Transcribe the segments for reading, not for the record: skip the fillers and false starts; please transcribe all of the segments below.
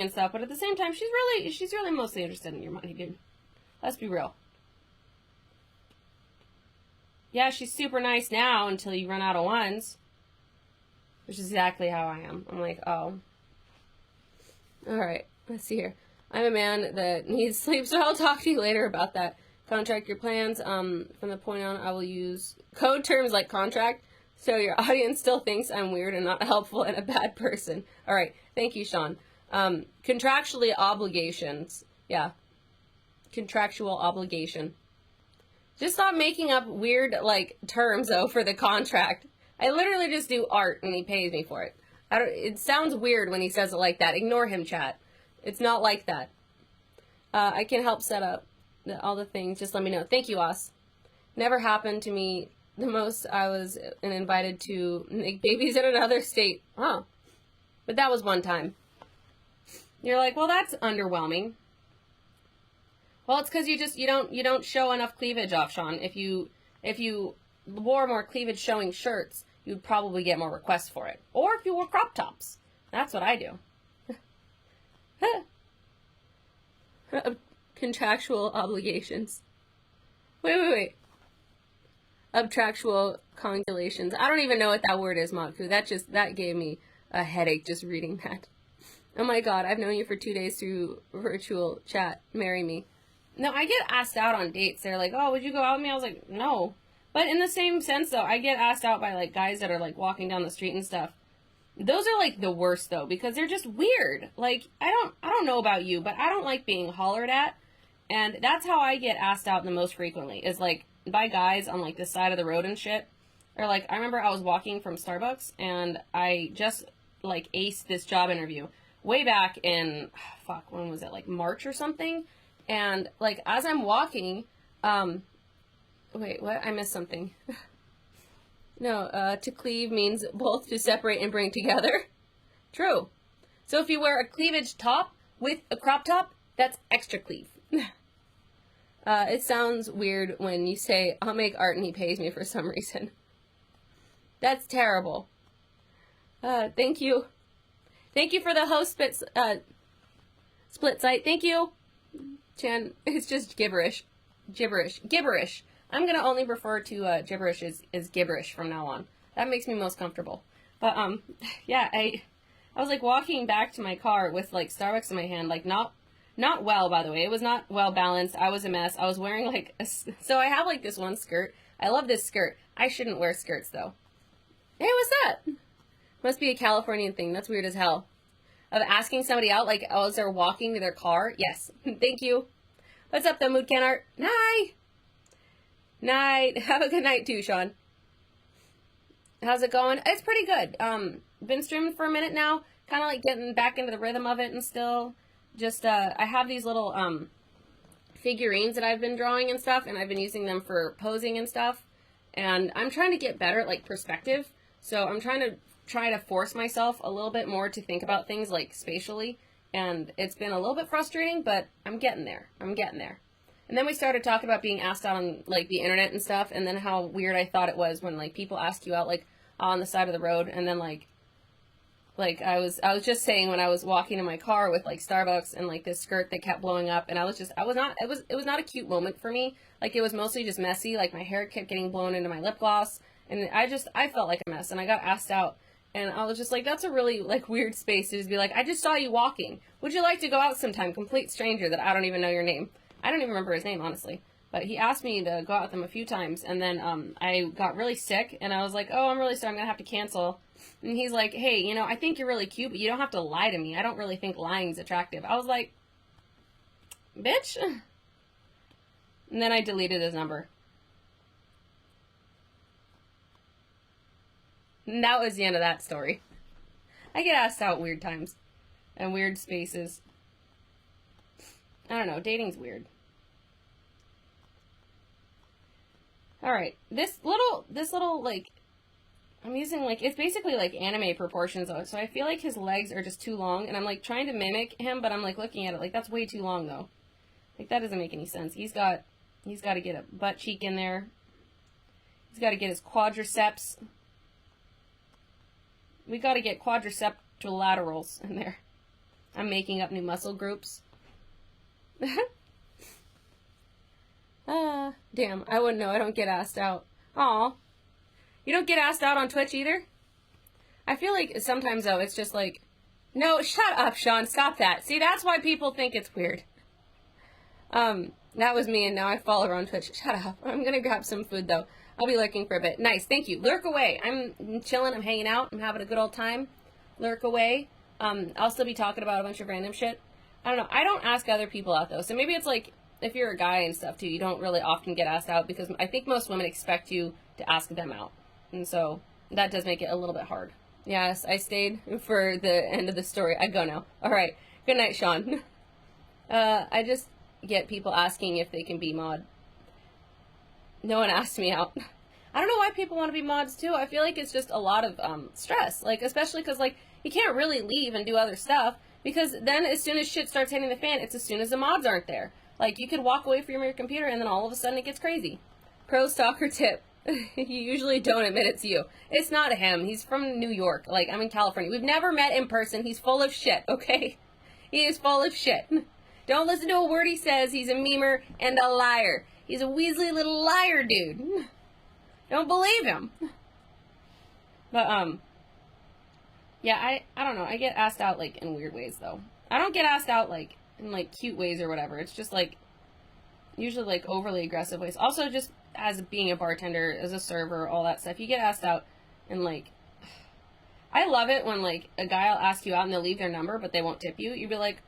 and stuff, but at the same time, she's really mostly interested in your money, dude. Let's be real. Yeah, she's super nice now until you run out of ones. Which is exactly how I am. I'm like, oh. Alright, let's see here. I'm a man that needs sleep, so I'll talk to you later about that. Contract your plans. From the point on, I will use code terms like contract, so your audience still thinks I'm weird and not helpful and a bad person. Alright, thank you, Sean. Contractually obligations. Yeah. Contractual obligation. Just stop making up weird, like, terms, though, for the contract. I literally just do art, and he pays me for it. It sounds weird when he says it like that. Ignore him, chat. It's not like that. I can help set up all the things. Just let me know. Thank you, Oz. Never happened to me. The most I was invited to make babies in another state. Huh. But that was one time. You're like, well, that's underwhelming. Well, it's because you don't show enough cleavage off, Sean. If you wore more cleavage showing shirts, you'd probably get more requests for it. Or if you wore crop tops. That's what I do. Contractual obligations. Wait. Abtractual congulations. I don't even know what that word is, Maku. That gave me a headache just reading that. Oh my god, I've known you for 2 days through virtual chat. Marry me. No, I get asked out on dates. They're like, oh, would you go out with me? I was like, no. But in the same sense, though, I get asked out by, like, guys that are, like, walking down the street and stuff. Those are, like, the worst, though, because they're just weird. Like, I don't know about you, but I don't like being hollered at. And that's how I get asked out the most frequently, is, like, by guys on, like, the side of the road and shit. Or, like, I remember I was walking from Starbucks, and I just, like, aced this job interview. Way back in, when was it, like, March or something? And, like, as I'm walking, wait, what? I missed something. No, to cleave means both to separate and bring together. True. So if you wear a cleavage top with a crop top, that's extra cleave. It sounds weird when you say, I'll make art and he pays me for some reason. That's terrible. Thank you. Thank you for the host split site. Thank you. Chan, it's just gibberish. Gibberish. I'm going to only refer to gibberish as gibberish from now on. That makes me most comfortable. But, yeah, I was, like, walking back to my car with, like, Starbucks in my hand, like, not well, by the way. It was not well balanced. I was a mess. I was wearing, like, so I have, like, this one skirt. I love this skirt. I shouldn't wear skirts, though. Hey, what's that? Must be a Californian thing. That's weird as hell. Of asking somebody out, like, oh, as they're walking to their car? Yes. Thank you. What's up, though, Mood Can Art? Night. Have a good night, too, Sean. How's it going? It's pretty good. Been streaming for a minute now. Kind of, like, getting back into the rhythm of it and still. Just, I have these little, figurines that I've been drawing and stuff, and I've been using them for posing and stuff. And I'm trying to get better at, like, perspective. So I'm trying to force myself a little bit more to think about things like spatially, and it's been a little bit frustrating, but I'm getting there. And then we started talking about being asked out on, like, the internet and stuff, and then how weird I thought it was when, like, people ask you out, like, on the side of the road, and then, like I was just saying when I was walking in my car with, like, Starbucks and, like, this skirt that kept blowing up, and it was not a cute moment for me. Like, it was mostly just messy. Like, my hair kept getting blown into my lip gloss, and I felt like a mess, and I got asked out. And I was just like, that's a really, like, weird space to just be like, I just saw you walking. Would you like to go out sometime? Complete stranger that I don't even know your name. I don't even remember his name, honestly. But he asked me to go out with him a few times. And then I got really sick. And I was like, oh, I'm really sorry. I'm going to have to cancel. And he's like, hey, you know, I think you're really cute, but you don't have to lie to me. I don't really think lying's attractive. I was like, bitch. And then I deleted his number. And that was the end of that story. I get asked out weird times and weird spaces. I don't know, dating's weird. Alright, this little, like, I'm using, like, it's basically, like, anime proportions, though, so I feel like his legs are just too long, and I'm, like, trying to mimic him, but I'm, like, looking at it, like, that's way too long, though. Like, that doesn't make any sense. He's got to get a butt cheek in there. He's got to get his quadriceps. We got to get quadriceptolaterals in there. I'm making up new muscle groups. Damn, I wouldn't know. I don't get asked out. Aw. You don't get asked out on Twitch either? I feel like sometimes, though, it's just like, no, shut up, Sean. Stop that. See, that's why people think it's weird. That was me, and now I follow her on Twitch. Shut up. I'm gonna grab some food, though. I'll be lurking for a bit. Nice, thank you. Lurk away. I'm chilling. I'm hanging out. I'm having a good old time. Lurk away. I'll still be talking about a bunch of random shit. I don't know. I don't ask other people out, though. So maybe it's like, if you're a guy and stuff, too, you don't really often get asked out, because I think most women expect you to ask them out. And so that does make it a little bit hard. Yes, I stayed for the end of the story. I go now. All right. Good night, Sean. I just get people asking if they can be mod. No one asked me out. I don't know why people want to be mods, too. I feel like it's just a lot of stress. Like, especially because, like, you can't really leave and do other stuff, because then as soon as shit starts hitting the fan, it's as soon as the mods aren't there. Like, you could walk away from your computer, and then all of a sudden it gets crazy. Pro stalker tip. You usually don't admit it's you. It's not him. He's from New York. Like, I'm in California. We've never met in person. He's full of shit, okay? He is full of shit. Don't listen to a word he says. He's a memer and a liar. He's a weaselly little liar, dude. Don't believe him. But, yeah, I don't know. I get asked out, like, in weird ways, though. I don't get asked out, like, in, like, cute ways or whatever. It's just, like, usually, like, overly aggressive ways. Also, just as being a bartender, as a server, all that stuff, you get asked out in, like, I love it when, like, a guy will ask you out and they'll leave their number, but they won't tip you. You'd be like,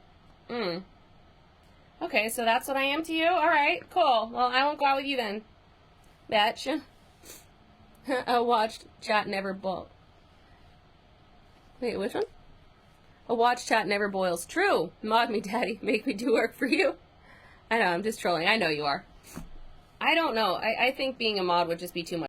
okay, so that's what I am to you? Alright, cool. Well, I won't go out with you then. Bitch. I watched chat never boil. Wait, which one? A watch chat never boils. True. Mod me, daddy. Make me do work for you. I know, I'm just trolling. I know you are. I don't know. I think being a mod would just be too much.